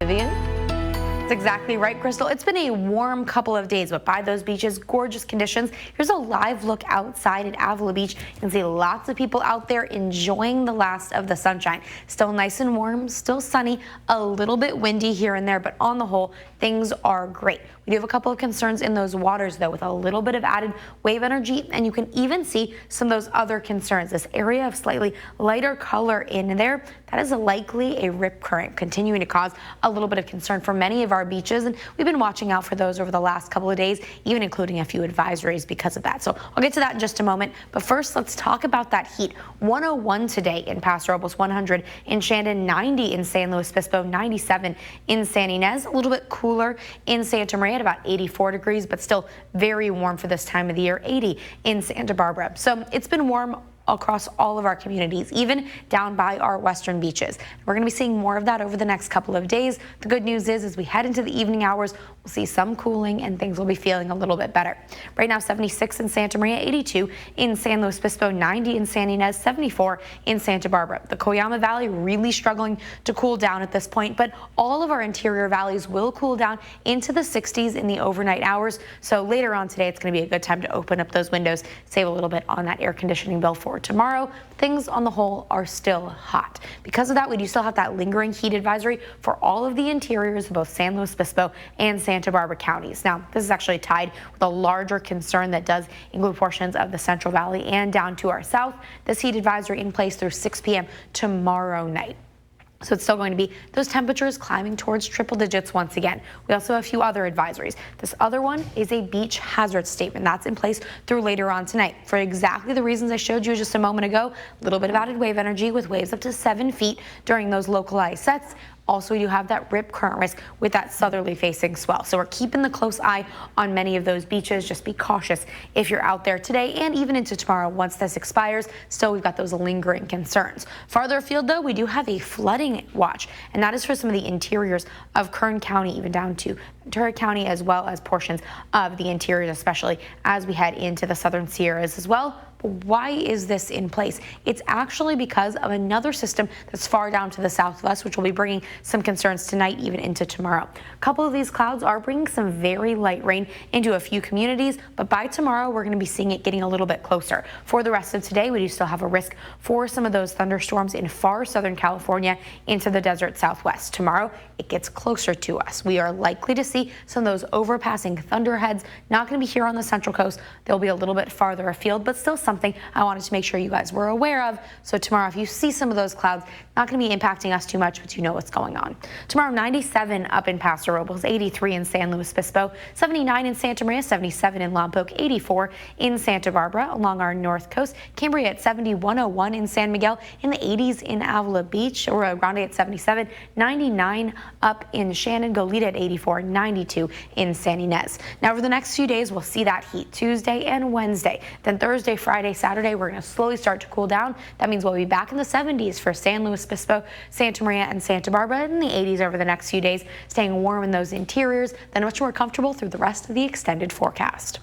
Vivian? That's exactly right, Crystal. It's been a warm couple of days, but by those beaches, gorgeous conditions. Here's a live look outside at Avila Beach. You can see lots of people out there enjoying the last of the sunshine. Still nice and warm, still sunny, a little bit windy here and there, but on the whole, things are great. We do have a couple of concerns in those waters, though, with a little bit of added wave energy, and you can even see some of those other concerns. This area of slightly lighter color in there, that is likely a rip current, continuing to cause a little bit of concern for many of our beaches, and we've been watching out for those over the last couple of days, even including a few advisories because of that. So I'll get to that in just a moment, but first let's talk about that heat. 101 today in Paso Robles, 100 in Shandon, 90 in San Luis Obispo, 97 in San Ynez, a little bit cooler in Santa Maria at about 84 degrees, but still very warm for this time of the year, 80 in Santa Barbara. So it's been warm across all of our communities, even down by our western beaches. We're going to be seeing more of that over the next couple of days. The good news is, as we head into the evening hours, we'll see some cooling and things will be feeling a little bit better. Right now, 76 in Santa Maria, 82 in San Luis Obispo, 90 in San Ynez, 74 in Santa Barbara. The Coyama Valley really struggling to cool down at this point, but all of our interior valleys will cool down into the 60s in the overnight hours. So later on today, it's going to be a good time to open up those windows, save a little bit on that air conditioning bill for tomorrow. Things on the whole are still hot. Because of that, we do still have that lingering heat advisory for all of the interiors of both San Luis Obispo and Santa Barbara counties. Now, this is actually tied with a larger concern that does include portions of the Central Valley and down to our south. This heat advisory in place through 6 p.m. tomorrow night. So it's still going to be those temperatures climbing towards triple digits once again. We also have a few other advisories. This other one is a beach hazard statement that's in place through later on tonight. For exactly the reasons I showed you just a moment ago, a little bit of added wave energy with waves up to 7 feet during those localized sets. Also, we do have that rip current risk with that southerly facing swell. So we're keeping the close eye on many of those beaches. Just be cautious if you're out there today and even into tomorrow once this expires. Still, we've got those lingering concerns. Farther afield, though, we do have a flooding watch, and that is for some of the interiors of Kern County, even down to Ventura County, as well as portions of the interiors, especially as we head into the southern Sierras as well. Why is this in place? It's actually because of another system that's far down to the southwest, which will be bringing some concerns tonight, even into tomorrow. A couple of these clouds are bringing some very light rain into a few communities, but by tomorrow, we're going to be seeing it getting a little bit closer. For the rest of today, we do still have a risk for some of those thunderstorms in far southern California into the desert southwest. Tomorrow, it gets closer to us. We are likely to see some of those overpassing thunderheads. Not going to be here on the central coast. They'll be a little bit farther afield, but still something I wanted to make sure you guys were aware of. So tomorrow, if you see some of those clouds, not going to be impacting us too much, but you know what's going on. Tomorrow, 97 up in Paso Robles, 83 in San Luis Obispo, 79 in Santa Maria, 77 in Lompoc, 84 in Santa Barbara along our north coast. Cambria at 70, 101 in San Miguel, in the 80s in Avila Beach, Rio Grande at 77, 99 up in Shannon, Goleta at 84, 92 in San Ynez. Now, over the next few days, we'll see that heat Tuesday and Wednesday. Then Thursday, Friday, Saturday, we're going to slowly start to cool down. That means we'll be back in the 70s for San Luis Obispo, Santa Maria, and Santa Barbara, in the 80s over the next few days, staying warm in those interiors, then much more comfortable through the rest of the extended forecast.